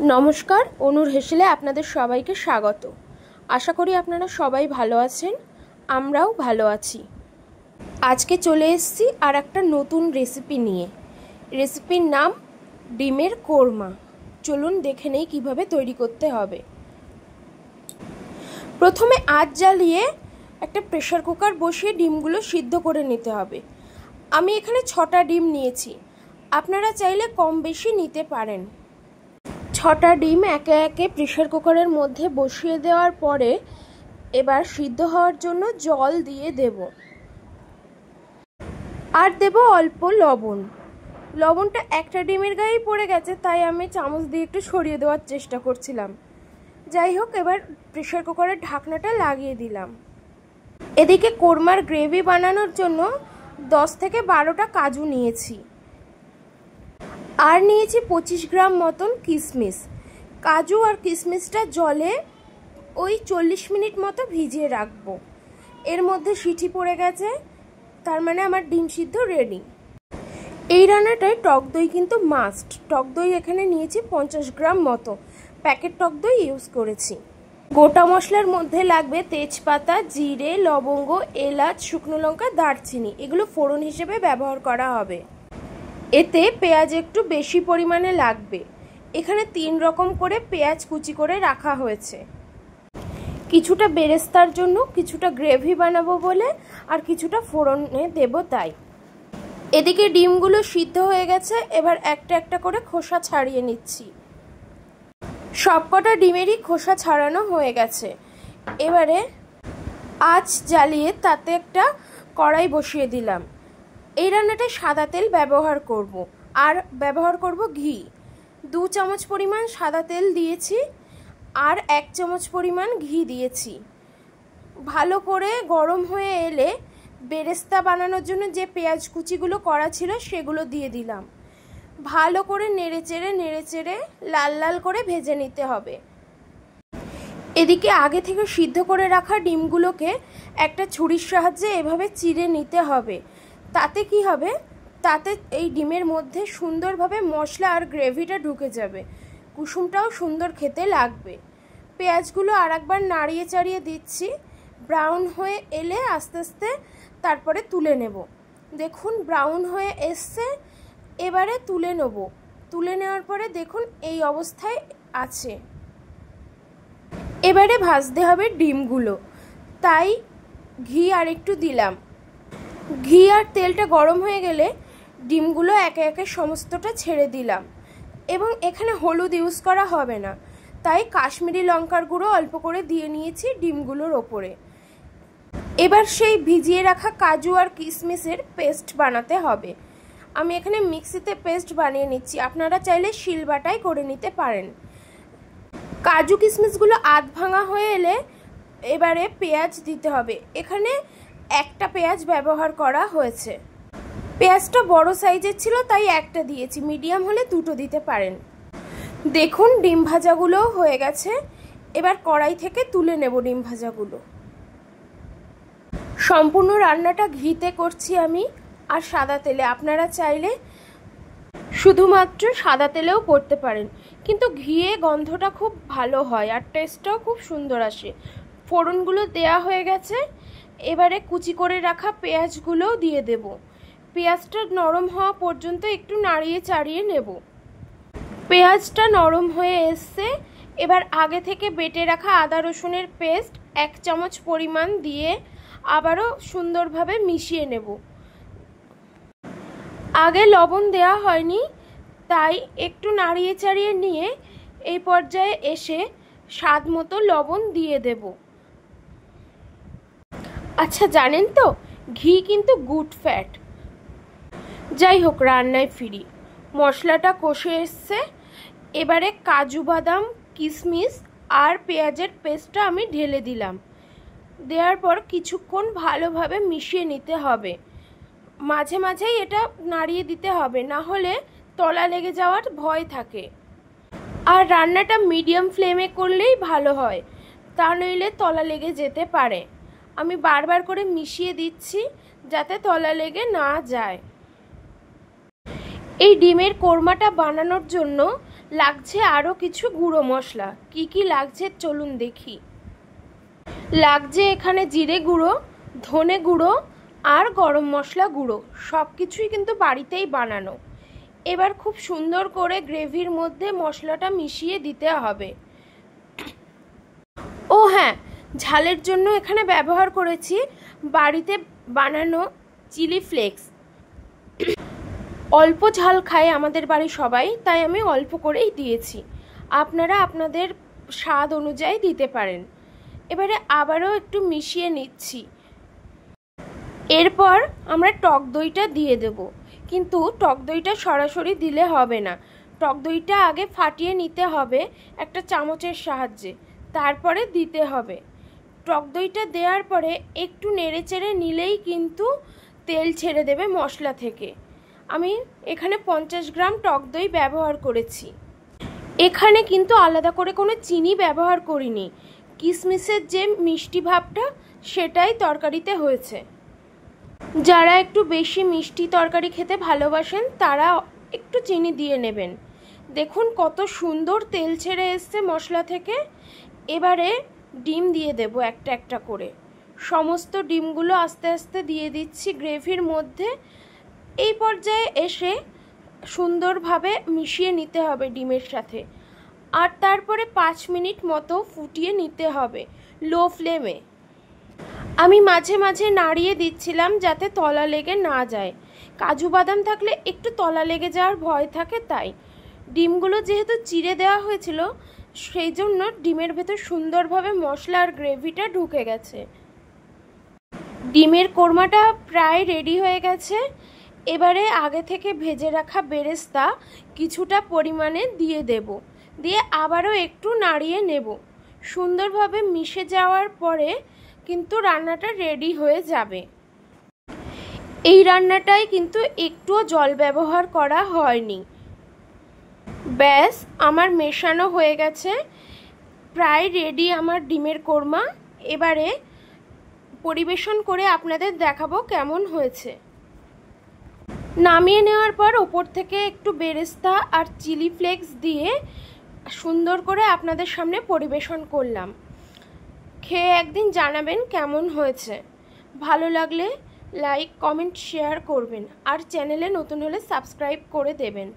नमस्कार অনুর হেসেলে আপনাদের সবাইকে স্বাগত। আশা করি আপনারা সবাই ভালো আছেন, আমরাও ভালো আছি। আজকে চলে এসেছি আর একটা নতুন রেসিপি নিয়ে। রেসিপির নাম ডিমের কোরমা। চলুন দেখে নেই কিভাবে তৈরি করতে হবে। প্রথমে আঁচ জ্বালিয়ে একটা প্রেসার কুকার বসিয়ে ডিমগুলো সিদ্ধ করে নিতে হবে। আমি এখানে 6টা ডিম নিয়েছি, আপনারা চাইলে কম বেশি নিতে পারেন। 6টা ডিম একে একে প্রেসার কুকারের মধ্যে বসিয়ে দেওয়ার পরে এবার সিদ্ধ হওয়ার জন্য জল দিয়ে দেব, আর দেব অল্প লবণ। লবণটা একটা ডিমের গায়েই পড়ে গেছে, তাই আমি চামচ দিয়ে একটু সরিয়ে দেওয়ার চেষ্টা করছিলাম। যাই হোক, এবার প্রেসার কুকারের ঢাকনাটা লাগিয়ে দিলাম। এদিকে কোরমার গ্রেভি বানানোর জন্য 10 থেকে 12টা কাজু নিয়েছি, আর নিয়েছি 25 গ্রাম মতন কিশমিশ। কাজু আর কিশমিশটা জলে ওই 40 মিনিট মতো ভিজিয়ে রাখবো। এর মধ্যে সিটি পড়ে গেছে, তার মানে আমার ডিম সিদ্ধ রেডি। এই রান্নাটায় টক দই কিন্তু মাস্ট। টক দই এখানে নিয়েছি 50 গ্রাম মতো, প্যাকেট টক দই ইউজ করেছি। গোটা মশলার মধ্যে লাগবে তেজপাতা, জিরে, লবঙ্গ, এলাচ, শুকনো লঙ্কা, দারচিনি। এগুলো ফোড়ন হিসেবে ব্যবহার করা হবে। এতে পেঁয়াজ একটু বেশি পরিমাণে লাগবে। এখানে 3 রকম করে পেঁয়াজ কুচি করে রাখা হয়েছে, কিছুটা বেরেস্তার জন্য, কিছুটা গ্রেভি বানাবো বলে, আর কিছুটা ফোড়নে দেব তাই। এদিকে ডিমগুলো সিদ্ধ হয়ে গেছে, এবার একটা একটা করে খোসা ছাড়িয়ে নিচ্ছি। সবকটা ডিমেরই খোসা ছাড়ানো হয়ে গেছে। এবারে আঁচ জ্বালিয়ে তাতে একটা কড়াই বসিয়ে দিলাম। এই রান্নাটায় সাদা তেল ব্যবহার করব, আর ব্যবহার করব ঘি। 2 চামচ পরিমাণ সাদা তেল দিয়েছি, আর 1 চামচ পরিমাণ ঘি দিয়েছি। ভালো করে গরম হয়ে এলে বেরেস্তা বানানোর জন্য যে পেঁয়াজ কুচিগুলো করা ছিল সেগুলো দিয়ে দিলাম। ভালো করে নেড়েচেড়ে লাল লাল করে ভেজে নিতে হবে। এদিকে আগে থেকে সিদ্ধ করে রাখা ডিমগুলোকে একটা ছুরির সাহায্যে এভাবে চিড়ে নিতে হবে। তাতে কি হবে, তাতে এই ডিমের মধ্যে সুন্দরভাবে মশলা আর গ্রেভিটা ঢুকে যাবে, কুসুমটাও সুন্দর খেতে লাগবে। পেঁয়াজগুলো আর একবার নাড়িয়ে চাড়িয়ে দিচ্ছি। ব্রাউন হয়ে এলে আস্তে আস্তে তারপরে তুলে নেব। দেখুন ব্রাউন হয়ে এসছে, এবারে তুলে নেব। তুলে নেওয়ার পরে দেখুন এই অবস্থায় আছে। এবারে ভাজতে হবে ডিমগুলো, তাই ঘি আর একটু দিলাম। ঘি আর তেলটা গরম হয়ে গেলে ডিমগুলো একে একে সমস্তটা ছেড়ে দিলাম। এবং এখানে হলুদ ইউজ করা হবে না, তাই কাশ্মীরি লঙ্কার গুঁড়ো অল্প করে দিয়ে নিয়েছি ডিমগুলোর ওপরে। এবার সেই ভিজিয়ে রাখা কাজু আর কিশমিশের পেস্ট বানাতে হবে। আমি এখানে মিক্সিতে পেস্ট বানিয়ে নিচ্ছি, আপনারা চাইলে শিলবাটাই করে নিতে পারেন। কাজু কিশমিশগুলো আধ ভাঙা হয়ে এলে এবারে পেঁয়াজ দিতে হবে। এখানে একটা পেঁয়াজ ব্যবহার করা হয়েছে। পেঁয়াজটা বড় সাইজের ছিল তাই একটা দিয়েছি, মিডিয়াম হলে 2টো দিতে পারেন। দেখুন ডিম ভাজাগুলো হয়ে গেছে, এবার কড়াই থেকে তুলে নেব ডিম ভাজাগুলো। সম্পূর্ণ রান্নাটা ঘিতে করছি আমি, আর সাদা তেলে। আপনারা চাইলে শুধুমাত্র সাদা তেলেও করতে পারেন, কিন্তু ঘিয়ে গন্ধটা খুব ভালো হয় আর টেস্টটাও খুব সুন্দর আসে। ফোড়নগুলো দেয়া হয়ে গেছে, এবারে কুচি করে রাখা পেঁয়াজগুলোও দিয়ে দেব। পেঁয়াজটা নরম হওয়া পর্যন্ত একটু নাড়িয়ে চাড়িয়ে নেব। পেঁয়াজটা নরম হয়ে এসছে, এবার আগে থেকে বেটে রাখা আদা রসুনের পেস্ট 1 চামচ পরিমাণ দিয়ে আবারও সুন্দরভাবে মিশিয়ে নেব। আগে লবণ দেওয়া হয়নি, তাই একটু নাড়িয়ে চাড়িয়ে নিয়ে এই পর্যায়ে এসে স্বাদ মতো লবণ দিয়ে দেব। আচ্ছা জানেন তো, ঘি কিন্তু গুড ফ্যাট। যাই হোক, রান্নায় ফিরি। মশলাটা কষে এসছে, এবারে কাজু বাদাম, কিশমিশ আর পেঁয়াজের পেস্টটা আমি ঢেলে দিলাম। দেওয়ার পর কিছুক্ষণ ভালোভাবে মিশিয়ে নিতে হবে। মাঝে মাঝেই এটা নাড়িয়ে দিতে হবে, না হলে তলা লেগে যাওয়ার ভয় থাকে। আর রান্নাটা মিডিয়াম ফ্লেমে করলেই ভালো হয়, তা নইলে তলা লেগে যেতে পারে। আমি বারবার করে মিশিয়ে দিচ্ছি যাতে তলা লেগে না যায়। এই ডিমের কোরমাটা বানানোর জন্য লাগছে আরও কিছু গুঁড়ো মশলা। কি কি লাগছে চলুন দেখি। লাগছে এখানে জিরে গুঁড়ো, ধনে গুঁড়ো আর গরম মশলা গুঁড়ো। সব কিছুই কিন্তু বাড়িতেই বানানো। এবার খুব সুন্দর করে গ্রেভির মধ্যে মশলাটা মিশিয়ে দিতে হবে। ও হ্যাঁ, ঝালের জন্য এখানে ব্যবহার করেছি বাড়িতে বানানো চিলি ফ্লেক্স। অল্প ঝাল খায় আমাদের বাড়ি সবাই, তাই আমি অল্প করেই দিয়েছি। আপনারা আপনাদের স্বাদ অনুযায়ী দিতে পারেন। এবারে আবারও একটু মিশিয়ে নিচ্ছি। এরপর আমরা টক দইটা দিয়ে দেব, কিন্তু টক দইটা সরাসরি দিলে হবে না। টক দইটা আগে ফাটিয়ে নিতে হবে একটা চামচের সাহায্যে, তারপরে দিতে হবে। টক দইটা দেওয়ার পরে একটু নেড়েচেড়ে নিলেই কিন্তু তেল ছেড়ে দেবে মশলা থেকে। আমি এখানে 50 গ্রাম টক দই ব্যবহার করেছি। এখানে কিন্তু আলাদা করে কোনো চিনি ব্যবহার করিনি। কিশমিশের যে মিষ্টি ভাবটা সেটাই তরকারিতে হয়েছে। যারা একটু বেশি মিষ্টি তরকারি খেতে ভালোবাসেন তারা একটু চিনি দিয়ে নেবেন। দেখুন কত সুন্দর তেল ছেড়ে এসছে মশলা থেকে। এবারে ডিম দিয়ে দেব একটা একটা করে। সমস্ত ডিমগুলো আস্তে আস্তে দিয়ে দিচ্ছি গ্রেভির মধ্যে। এই পর্যায়ে এসে সুন্দরভাবে মিশিয়ে নিতে হবে ডিমের সাথে, আর তারপরে 5 মিনিট মতো ফুটিয়ে নিতে হবে লো ফ্লেমে। আমি মাঝে মাঝে নাড়িয়ে দিচ্ছিলাম যাতে তলা লেগে না যায়। কাজু বাদাম থাকলে একটু তলা লেগে যাওয়ার ভয় থাকে, তাই ডিমগুলো যেহেতু চিড়ে দেওয়া হয়েছিল সেই জন্য ডিমের ভেতর সুন্দরভাবে মশলা আর গ্রেভিটা ঢুকে গেছে। ডিমের কোরমাটা প্রায় রেডি হয়ে গেছে। এবারে আগে থেকে ভেজে রাখা বেরেস্তা কিছুটা পরিমাণে দিয়ে দেব, দিয়ে আবারও একটু নাড়িয়ে নেব। সুন্দরভাবে মিশে যাওয়ার পরে কিন্তু রান্নাটা রেডি হয়ে যাবে। এই রান্নাটায় কিন্তু একটুও জল ব্যবহার করা হয়নি। ব্যাস আমার মেশানো হয়ে গেছে, প্রায় রেডি আমার ডিমের কোরমা। এবারে পরিবেশন করে আপনাদের দেখাবো কেমন হয়েছে। নামিয়ে নেওয়ার পর ওপর থেকে একটু বেরেস্তা আর চিলি ফ্লেক্স দিয়ে সুন্দর করে আপনাদের সামনে পরিবেশন করলাম। খেয়ে একদিন জানাবেন কেমন হয়েছে। ভালো লাগলে লাইক, কমেন্ট, শেয়ার করবেন, আর চ্যানেলে নতুন হলে সাবস্ক্রাইব করে দেবেন।